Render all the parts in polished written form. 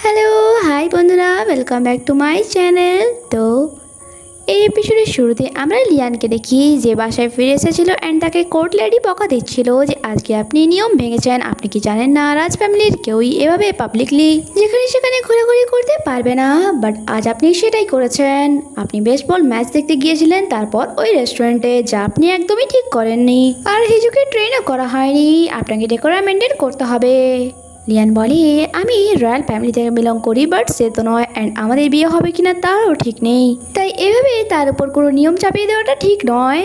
Hello, high বন্ধুরা, welcome back to my channel. তো এই এপিসোডের শুরুতে আমরা লিয়ানকে দেখি যে বাসায় ফিরে এসেছিল অ্যান্ড তাকে কোর্ট লেডি বকা দিচ্ছিল যে আজকে আপনি নিয়ম ভেঙেছেন। আপনি কি জানেন না রাজ ফ্যামিলির কেউই এভাবে পাবলিকলি যেখানে সেখানে ঘোরাঘুরি করতে পারবে না, বাট আজ আপনি সেটাই করেছেন। আপনি বেসবল ম্যাচ দেখতে গিয়েছিলেন, তারপর ওই রেস্টুরেন্টে, যা আপনি একদমই ঠিক করেননি। আর হিজুকে ট্রেনও করা হয়নি, আপনাকে ডেকোরা মেনটেন করতে হবে। লিয়ান বলে আমি রয়্যাল ফ্যামিলি থেকে বিলং করি, বাট সে তো নয়, অ্যান্ড আমাদের বিয়ে হবে কিনা তারও ঠিক নেই, তাই এভাবে তার উপর কোনো নিয়ম চাপিয়ে দেওয়াটা ঠিক নয়।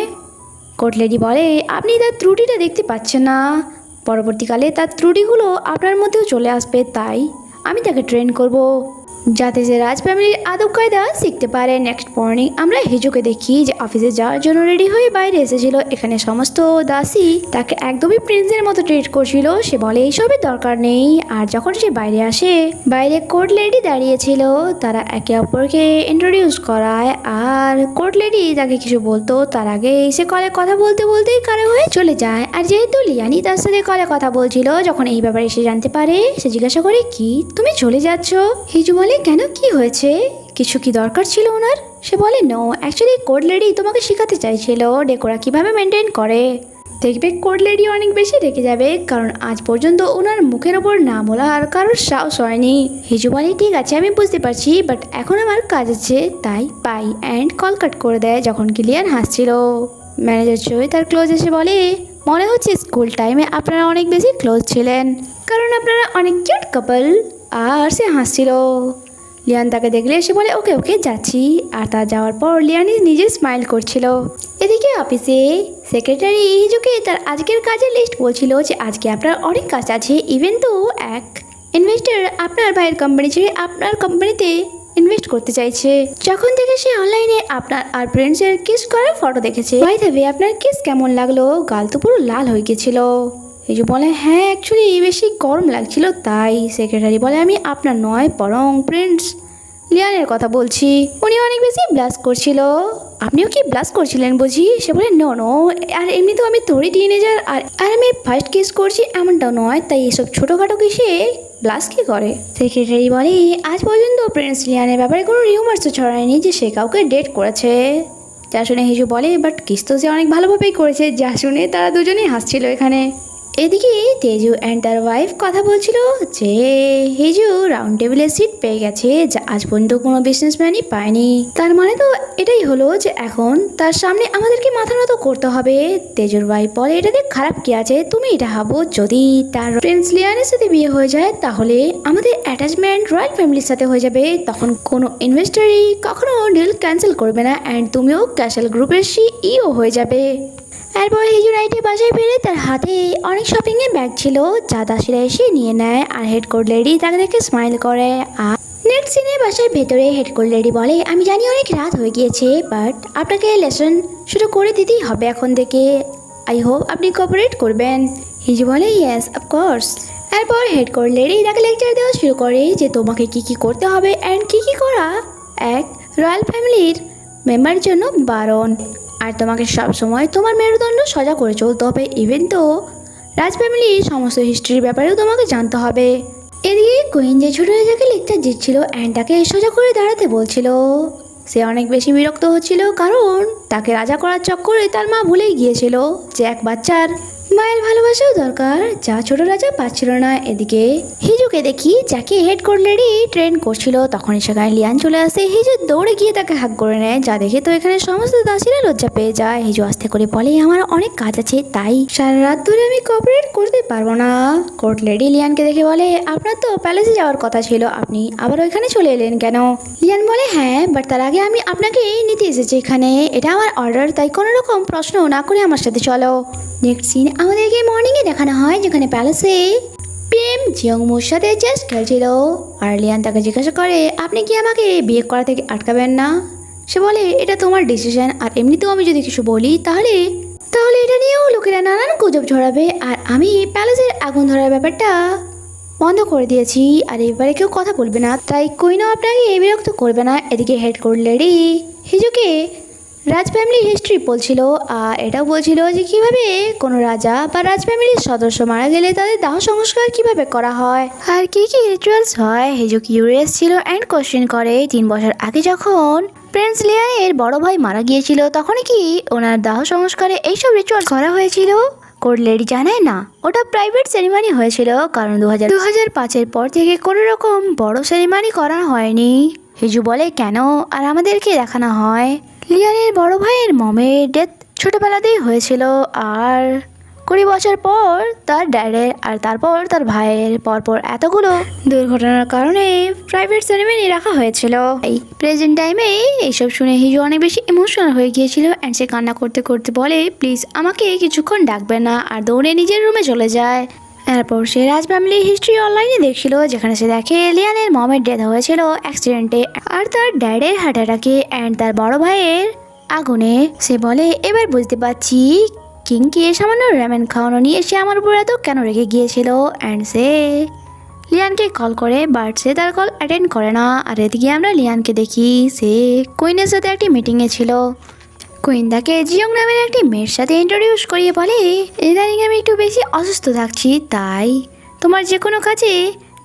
কোর্ট লেডি বলে আপনি তার ত্রুটিটা দেখতে পাচ্ছেন না, পরবর্তীকালে তার ত্রুটিগুলো আপনার মধ্যেও চলে আসবে, তাই আমি তাকে ট্রেন করব যাতে যে রাজ ফ্যামিলির আদব কায়দা শিখতে পারে। নেক্সট মর্নিং আমরা হিজুকে দেখি যে অফিসে যাওয়ার জন্য রেডি হয়ে বাইরে এসেছিল। এখানে সমস্ত দাসী তাকে একদমই প্রিন্সের মতো ট্রিট করছিল। সে বলে এইসবের দরকার নেই। আর যখন সে বাইরে আসে, বাইরে কোর্ট লেডি দাঁড়িয়েছিল, তারা একে অপরকে ইন্ট্রোডিউস করায়। আর কোর্ট লেডি তাকে কিছু বলতো তার আগে সে কলে কথা বলতে বলতেই কারে হয়ে চলে যায়। আর যেহেতু লিয়ানি তার সাথে কলে কথা বলছিল, যখন এই ব্যাপারে সে জানতে পারে, সে জিজ্ঞাসা করে কি তুমি চলে যাচ্ছ? হিজু বলে কেন, কি হয়েছে, কিছু কি দরকার ছিল ওনার? সে বলে নো, অ্যাকচুয়ালি কোর্ট লেডি তোমাকে শেখাতে চাইছিল ডেকোরা কিভাবে মেনটেন করে। দেখবে কোর্ট লেডি অনেক বেশি রেগে যাবে, কারণ আজ পর্যন্ত ওনার মুখের ওপর না বলা আর কারোর সাহস হয়নি। হিজু বলে ঠিক আছে আমি বুঝতে পারছি, বাট এখন আমার কাজ আছে, তাই পাই অ্যান্ড কল কাট করে দেয়। যখন কিলিয়ান হাসছিল, ম্যানেজার চই তার ক্লোজ এসে বলে মনে হচ্ছে স্কুল টাইমে আপনারা অনেক বেশি ক্লোজ ছিলেন, কারণ আপনারা অনেক কিউট কাপল। আর সে হাসছিল। লিয়ান তাকে দেখলে সে বলে ওকে ওকে যাচ্ছি। আর তার যাওয়ার পর লিয়ানি নিজে স্মাইল করছিল। এদিকে অফিসে সেক্রেটারি হিজুকে তার আজকের কাজের লিস্ট বলছিল যে আজকে আপনার অনেক কাজ আছে, ইভেন তো এক ইনভেস্টর আপনার ভাইয়ের কোম্পানি ছেড়ে আপনার কোম্পানিতে ইনভেস্ট করতে চাইছে। যখন থেকে সে অনলাইনে আপনার আর ফ্রেন্ডসের কিস করার ফটো দেখেছে। ভাই দেবে আপনার কিস কেমন লাগলো? গাল তো পুরো লাল হয়ে গেছিল। হিজু বলে হ্যাঁ অ্যাকচুয়ালি বেশি গরম লাগছিল তাই। সেক্রেটারি বলে আমি আপনার নয় বরং প্রিন্স লিয়ানের কথা বলছি, উনি অনেক বেশি ব্লাস করছিল। আপনিও কি ব্লাস করছিলেন বুঝি? সে বলে নো নো, আর এমনি তো আমি তোরই টিনেজার, আর আমি ফার্স্ট কিস করছি এমনটাও নয়, তাই এসব ছোটোখাটো কিসে ব্লাস কি করে? সেক্রেটারি বলে আজ পর্যন্ত প্রিন্স লিয়ানের ব্যাপারে কোনো রিউমার্সও ছড়ায়নি যে সে কাউকে ডেট করেছে। যা শুনে হিজু বলে বাট কিস তো সে অনেক ভালোভাবেই করেছে। যা শুনে তারা দুজনেই হাসছিল এখানে। এদিকে তেজু অ্যান্ড তার ওয়াইফ কথা বলছিল যে হিজু রাউন্ড টেবিলে সিট পেয়ে গেছে, যা আজ পর্যন্ত কোনো বিজনেসম্যানই পায়নি। তার মানে তো এটাই হলো যে এখন তার সামনে আমাদেরকে মাথা নত করতে হবে। তেজুর ওয়াইফ বলে এটাতে খারাপ কি আছে, তুমি এটা ভাবো যদি তার প্রিন্স লিয়ানের সাথে বিয়ে হয়ে যায় তাহলে আমাদের অ্যাটাচমেন্ট রয়্যাল ফ্যামিলির সাথে হয়ে যাবে, তখন কোনো ইনভেস্টরই কখনো ডিল ক্যান্সেল করবে না, অ্যান্ড তুমিও ক্যাসেল গ্রুপের সিইও হয়ে যাবে। এরপর হিজু রাইটে বাসায় ফিরে তার হাতে অনেক শপিংয়ের ব্যাগ ছিল, যা দাসীরা এসে নিয়ে নেয়। আর হেড কোর্ট লেডি তাকে দেখে স্মাইল করে। আর নেক্সট সিনে বাসার ভেতরে হেড কোর্ট লেডি বলে আমি জানি অনেক রাত হয়ে গিয়েছে, বাট আপনাকে লেসন শুরু করে দিতেই হবে এখন থেকে। আই হোপ আপনি কোঅপারেট করবেন। হিজু বলে ইয়েস অফকোর্স। এরপর হেড কোর্ট লেডি তাকে লেকচার দেওয়া শুরু করে যে তোমাকে কি কি করতে হবে অ্যান্ড কি কি করা এক রয়্যাল ফ্যামিলির মেম্বারের জন্য বারণ। আর তোমাকে সবসময় তোমার মেরুদণ্ড সোজা করে চলতে হবে, ইভেন তো রাজ ফ্যামিলির সমস্ত হিস্ট্রির ব্যাপারেও তোমাকে জানতে হবে। এদিকে কুইন যে ছোট রাজাকে লেকচার দিচ্ছিল অ্যান্ড তাকে সোজা করে দাঁড়াতে বলছিল, সে অনেক বেশি বিরক্ত হচ্ছিল, কারণ তাকে রাজা করার চক্করে তার মা ভুলেই গিয়েছিল যে এক বাচ্চার মায়ের ভালোবাসাও দরকার, যা ছোট রাজা পাচ্ছিল না। এদিকে হিজুকে দেখি যাকে হেড কোর্ট লেডি ট্রেন করছিল, তখন সেখানে লিয়ান চলে আসে। হিজু দৌড়ে গিয়ে তাকে হাক করে নেয়, যা দেখে তো এখানে সমস্ত দাসীরা লজ্জা পেয়ে যায়। হিজু আস্তে করে বলে আমার অনেক কাজ আছে, তাই সারা রাত ধরে আমি কোঅপারেট করতে পারবো না। কোর্ট লেডি লিয়ানকে দেখে বলে আপনার তো প্যালেসে যাওয়ার কথা ছিল, আপনি আবার ওইখানে চলে এলেন কেন? লিয়ান বলে হ্যাঁ, বাট তার আগে আমি আপনাকে নিতে এসেছি এখানে, এটা আমার অর্ডার, তাই কোনো রকম প্রশ্ন না করে আমার সাথে চলো। নেক্সট সিন আমাদেরকে মর্নিংয়ে দেখানো হয়, যেখানে প্যালেসে পিএম জিয়ংমুর সাথে চেস খেলছিল। আর লিয়ান তাকে জিজ্ঞাসা করে আপনি কি আমাকে বিয়ে করা থেকে আটকাবেন না? সে বলে এটা তোমার ডিসিশন, আর এমনিতেও আমি যদি কিছু বলি তাহলে তাহলে এটা নিয়েও লোকেরা নানান গুজব ছড়াবে, আর আমি প্যালেসের আগুন ধরার ব্যাপারটা বন্ধ করে দিয়েছি, আর এবারে কেউ কথা বলবে না, তাই কুইনও আপনাকে বিরক্ত করবে না। এদিকে হেড কোর্ট লেডি হিজুকে রাজ ফ্যামিলির হিস্ট্রি বলছিল, আর এটাও বলছিল যে কিভাবে কোনো রাজা বা রাজ ফ্যামিলির সদস্য মারা গেলে তাদের দাহ সংস্কার কিভাবে করা হয় আর কি কি রিচুয়ালস হয়। হেজু কিউরিয়াস ছিল অ্যান্ড কোশ্চেন করে 3 বছর আগে যখন প্রিন্স লিয়ানের বড় ভাই মারা গিয়েছিল তখনই কি ওনার দাহ সংস্কারে এইসব রিচুয়াল করা হয়েছিল। কোর্ট লেডি জানায় না, ওটা প্রাইভেট সেরিমানি হয়েছিল, কারণ 2005-এর পর থেকে কোনো রকম বড় সেরিমানি করা হয়নি। হিজু বলে কেন আর আমাদেরকে দেখানো হয়। লিয়ানের বড় ভাইয়ের মমের ডেথ ছোটবেলাতেই হয়েছিল, আর 20 বছর পর তার ড্যাডের, আর তারপর তার ভাইয়ের, পরপর এতগুলো দুর্ঘটনার কারণে প্রাইভেট সেরিমনি রাখা হয়েছিল। এই প্রেজেন্ট টাইমে এইসব শুনে হিজু অনেক বেশি ইমোশনাল হয়ে গিয়েছিল অ্যান্ড সে কান্না করতে করতে বলে প্লিজ আমাকে কিছুক্ষণ ডাকবে না, আর দৌড়ে নিজের রুমে চলে যায়। এরপর সে রাজ ফ্যামিলির হিস্ট্রি অনলাইনে দেখছিল, যেখানে সে দেখে লিয়ানের মমের ডেথ হয়েছিল অ্যাক্সিডেন্টে, আর তার ড্যাডের হার্ট অ্যাটাকে অ্যান্ড তার বড় ভাইয়ের আগুনে। সে বলে এবার বুঝতে পারছি কিংকে সামান্য র্যামেন খাওয়ানো নিয়ে সে আমার উপর এত কেন রেগে গিয়েছিল। অ্যান্ড সে লিয়ানকে কল করে, বাট সে তার কল অ্যাটেন্ড করে না। আর এদিকে আমরা লিয়ানকে দেখি সে কুইনের সাথে একটি মিটিংয়ে ছিল। কুইন তাকে জিয়ং নামের একটি মেয়ের সাথে ইন্ট্রোডিউস করিয়ে বলে ইদানিং আমি একটু বেশি অসুস্থ থাকছি, তাই তোমার যে কোনো কাজে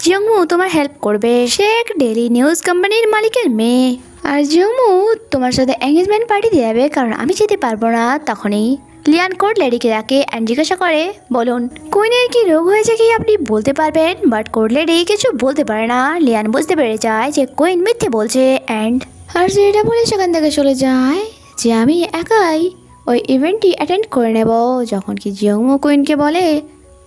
জিয়ংমু তোমার হেল্প করবে। সে এক ডেইলি নিউজ কোম্পানির মালিকের মেয়ে, আর জিয়ংমু তোমার সাথে এঙ্গেজমেন্ট পার্টি দিয়ে যাবে, কারণ আমি যেতে পারবো না। তখনই লিয়ান কোর্ট লেডিকে ডাকে অ্যান্ড জিজ্ঞাসা করে বলুন কুইনের কি রোগ হয়েছে কি আপনি বলতে পারবেন। বাট কোর্ট লেডি কিছু বলতে পারে না। লিয়ান বুঝতে পেরে যায় যে কুইন মিথ্যে বলছে অ্যান্ড আর সে এটা বলে সেখান থেকে চলে যায় যে আমি একাই ওই ইভেন্টটি অ্যাটেন্ড করে নেব। যখন কি জিয়ংমু কুইনকে বলে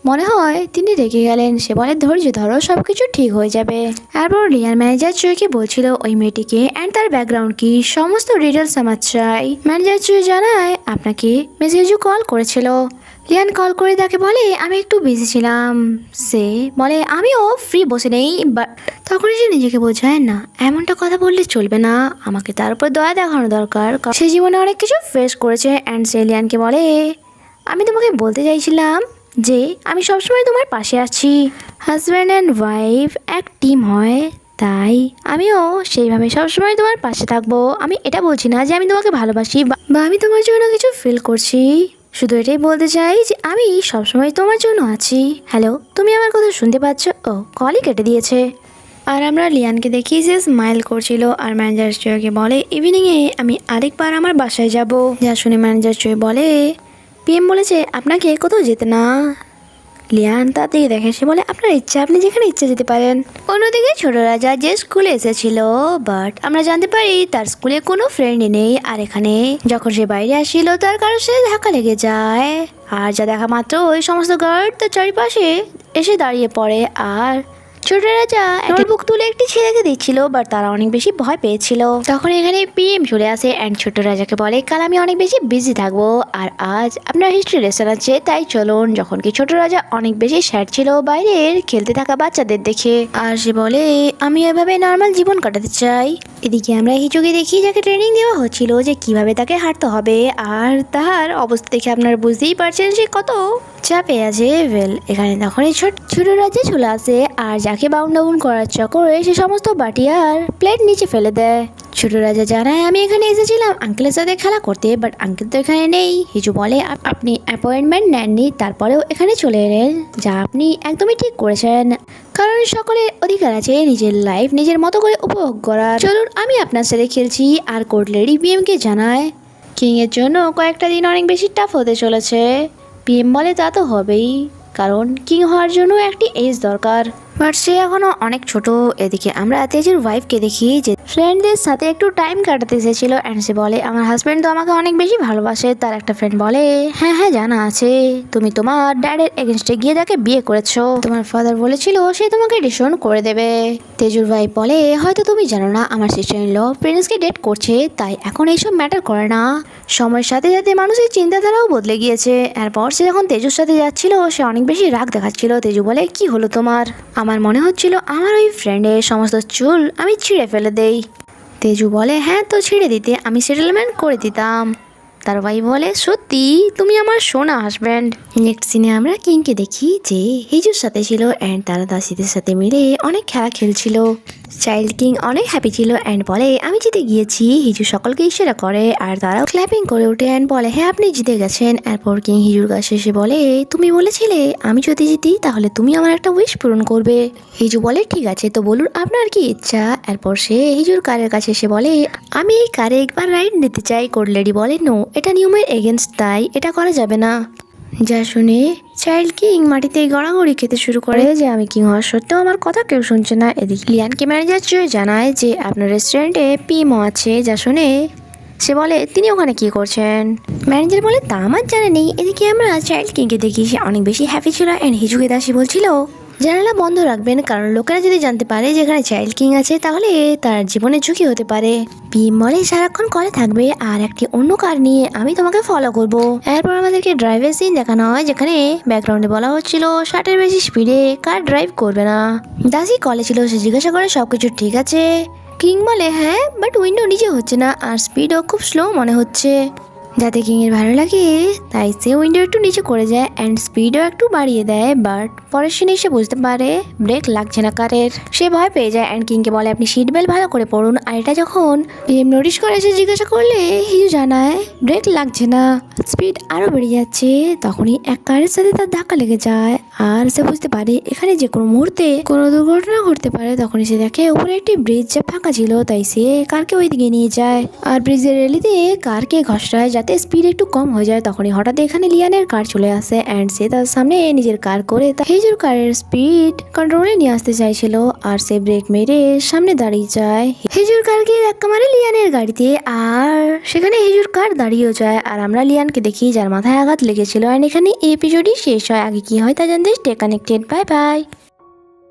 মনে হয় তিনি রেগে গেলেন। সে বলে ধৈর্য ধরো, সব কিছু ঠিক হয়ে যাবে। এরপর লিয়ান ম্যানেজার চুইকে বলছিল ওই মেয়েটিকে অ্যান্ড তার ব্যাকগ্রাউন্ড কি সমস্ত ডিটেলস আমার চাই। ম্যানেজার চুই জানায় আপনাকে মেসেজও কল করেছিল। লিয়ান কল করে তাকে বলে আমি একটু বিজি ছিলাম। সে বলে আমিও ফ্রি বসে নেই, বাট তখনই সে নিজেকে বোঝায় না এমনটা কথা বললে চলবে না, আমাকে তার উপর দয়া দেখানো দরকার, সে জীবনে অনেক কিছু ফেস করেছে। অ্যান্ড সে লিয়ানকে বলে আমি তোমাকে বলতে চাইছিলাম যে আমি সবসময় তোমার পাশে আছি। হাজব্যান্ড অ্যান্ড ওয়াইফ এক টিম হয়, তাই আমিও সেইভাবে সবসময় তোমার পাশে থাকবো। আমি এটা বলছি না যে আমি তোমাকে ভালোবাসি বা আমি তোমার জন্য কিছু ফিল করছি, শুধু এটাই বলতে চাই যে আমি সবসময় তোমার জন্য আছি। হ্যালো, তুমি আমার কথা শুনতে পাচ্ছ? ও কলই কেটে দিয়েছে। আর আমরা লিয়ানকে দেখি সে স্মাইল করছিল, আর ম্যানেজার চুইকে বলে ইভিনিংয়ে আমি আরেকবার আমার বাসায় যাব। যা শুনে ম্যানেজার চুই বলে পিএম বলেছে আপনাকে কোথাও যেতে না। লিয়ান তাড়াতাড়ি দেখে, সে বলে আপনার ইচ্ছা, আপনি যেখানে ইচ্ছা যেতে পারেন। অন্যদিকে ছোট রাজা যে স্কুলে এসেছিল, বাট আমরা জানতে পারি তার স্কুলে কোনো ফ্রেন্ডই নেই। আর এখানে যখন সে বাইরে আসছিল তার কারোর সাথে ধাক্কা লেগে যায়, আর যা দেখা মাত্র ওই সমস্ত গার্ড তার চারিপাশে এসে দাঁড়িয়ে পড়ে। আর ছোট রাজা নোটবুক তুলে একটি ছেলেকে দিচ্ছিল, বাট তারা অনেক বেশি ভয় পেয়েছিল। তখন এখানে পিএম চলে আসে অ্যান্ড ছোট রাজাকে বলে কাল আমি অনেক বেশি বিজি থাকবো, আর আজ আপনার হিস্ট্রি লেসন আছে, তাই চলুন। যখন কি ছোট রাজা অনেক বেশি স্যাড ছিল বাইরের খেলতে থাকা বাচ্চাদের দেখে, আর সে বলে আমি এভাবে নর্মাল জীবন কাটাতে চাই। এদিকে আমরা হিচুকে দেখি যাকে ট্রেনিং দেওয়া হচ্ছিল যে কিভাবে তাকে হাঁটতে হবে, আর তার অবস্থা দেখে আপনারা বুঝতেই পারছেন সে কত চাপে আছে। এখানে তখনই ছোট রাজা চলে আসে, আর যাকে বাউন্ড ডাউন করার চক্করে সে সমস্ত বাটি আর প্লেট নিচে ফেলে দেয়। ছোট রাজা জানায় আমি এখানে এসেছিলাম আঙ্কেলের সাথে খেলা করতে, বাট আঙ্কেল তো এখানে নেই। হিজু বলে আপনি অ্যাপয়েন্টমেন্ট নেননি, তারপরেও এখানে চলে এলেন, যা আপনি একদমই ঠিক করেছেন, কারণ সকলের অধিকার আছে নিজের লাইফ নিজের মতো করে উপভোগ করার। চলুন আমি আপনার সাথে খেলছি। আর কোর্ট লেডি পিএমকে জানায় কিং এর জন্য কয়েকটা দিন অনেক বেশি টাফ হতে চলেছে। পিএম বলে তা তো হবেই, কারণ কিং হওয়ার জন্য একটি এজ দরকার, বাট সে এখনো অনেক ছোট। এদিকে আমরা তেজের ওয়াইফকে দেখি যে ফ্রেন্ডদের সাথে একটু টাইম কাটাতে এসেছিল, অ্যান্ড সে বলে আমার হাজব্যান্ড তো আমাকে অনেক বেশি ভালোবাসে। তার একটা ফ্রেন্ড বলে হ্যাঁ হ্যাঁ জানা আছে, তুমি তোমার ড্যাডের এগেনস্টে গিয়ে তাকে বিয়ে করেছো, তোমার ফাদার বলেছিল সে তোমাকে ডিসোন করে দেবে। তেজুর ওয়াইফ বলে হয়তো তুমি জানো না আমার সিস্টার ইন ল প্রিন্সকে ডেট করছে, তাই এখন এইসব ম্যাটার করে না। সময়ের সাথে সাথে মানুষের চিন্তাধারাও বদলে গিয়েছে। এরপর সে যখন তেজুর সাথে যাচ্ছিল সে অনেক বেশি রাগ দেখাচ্ছিল। তেজু বলে কি হলো তোমার? আমার মনে হচ্ছিল আমার ওই ফ্রেন্ডের সমস্ত চুল আমি ছিঁড়ে ফেলে দেই। তেজু বলে হ্যাঁ তো ছিঁড়ে দিতে, আমি সেটেলমেন্ট করে দিতাম। তার ভাই বলে সত্যি তুমি আমার সোনা হাজব্যান্ড। নেক্সট সিনে আমরা কিংকে দেখি যে হিজুর সাথে ছিল অ্যান্ড তারা দাসীদের সাথে মিলে অনেক খেলা খেলছিল। চাইল্ড কিং অনেক হ্যাপি ছিল অ্যান্ড বলে আমি জিতে গিয়েছি। হিজু সকলকে ইশারা করে আর তারাও ক্ল্যাপিং করে ওঠে অ্যান্ড বলে হ্যাঁ আপনি জিতে গেছেন। এরপর কিং হিজুর কাছে এসে বলে তুমি বলেছিলে আমি যদি জিতি তাহলে তুমি আমার একটা উইশ পূরণ করবে। হিজু বলে ঠিক আছে তো বলুন আপনার কি ইচ্ছা। এরপর সে হিজুর কারের কাছে এসে বলে আমি এই কারে একবার রাইড নিতে চাই। কোড লেডি বলে নো, এটা নিয়মের এগেনস্ট, তাই এটা করা যাবে না। যা শুনে চাইল্ড কিং মাটিতে গড়াগড়ি খেতে শুরু করে যে আমি কিং হওয়ার সত্ত্বেও আমার কথা কেউ শুনছে না। এদিকে লিয়ানকে ম্যানেজার জানায় যে আপনার রেস্টুরেন্টে পিএমও আছে। যা শুনে সে বলে তিনি ওখানে কি করছেন। ম্যানেজার বলে তা আমার জানা নেই। এদিকে আমরা চাইল্ড কিংকে দেখি সে অনেক বেশি হ্যাপি ছিল অ্যান্ড হিজুকে দাসী বলছিল জানালা বন্ধ রাখবেন, কারণ লোকেরা যদি জানতে পারে যেখানে চাইল্ড কিং আছে তাহলে তার জীবনে ঝুঁকি হতে পারে। পিএম বলে সারাক্ষণ কলে থাকবে আর একটি অন্য কার নিয়ে আমি তোমাকে ফলো করব। এরপর আমাদেরকে ড্রাইভের সিন দেখানো হয় যেখানে ব্যাকগ্রাউন্ডে বলা হচ্ছিল 60-এর বেশি স্পিডে কার ড্রাইভ করবে না। দাসী কলে ছিল, সে জিজ্ঞাসা করে সবকিছু ঠিক আছে। কিং বলে হ্যাঁ, বাট উইন্ডো নিচে হচ্ছে না আর স্পিডও খুব স্লো মনে হচ্ছে। যাতে কিংয়ের ভালো লাগে তাই সে উইন্ডো একটু নিচে করে যায় অ্যান্ড স্পিডও একটু বাড়িয়ে দেয়। বাট পরের সিনে সে বুঝতে পারে ব্রেক লাগছে না কারের। সে ভয় পেয়ে যায় অ্যান্ড কিংকে বলে আপনি সিট বেল্ট ভালো করে পড়ুন। আর এটা যখন পিএম নোটিশ করে সে জিজ্ঞাসা করলে হিজু জানায় ব্রেক লাগছে না, স্পিড আরও বেড়ে যাচ্ছে। তখনই এক কারের সাথে তার ধাক্কা লেগে যায় আর সে বুঝতে পারে এখানে যে কোনো মুহূর্তে কোনো দুর্ঘটনা ঘটতে পারে। তখনই সে দেখে উপরে একটি ব্রিজ যা ফাঁকা ছিল, তাই সে কারকে ওই দিকে নিয়ে যায় আর ব্রিজের রেলিতে কারকে ঘষড়ায় যাতে স্পিড একটু কম হয়ে যায়। তখনই হঠাৎ এখানে লিয়ানের কার চলে আসে অ্যান্ড সে তার সামনে নিজের কার করে হিজুর কারের স্পিড কন্ট্রোলে নিয়ে আসতে চাইছিল আর সে ব্রেক মেরে সামনে দাঁড়িয়ে যায়। হিজুর কারকে ধাক্কা মারে লিয়ানের গাড়িতে আর সেখানে হিজুর কার দাঁড়িয়েও যায় আর আমরা লিয়ানকে দেখি যার মাথায় আঘাত লেগেছিল। আর এখানে এই এপিসোডই শেষ হয়। আগে কি হয় তা জানতে স্টে কানেক্টেড। Bye bye.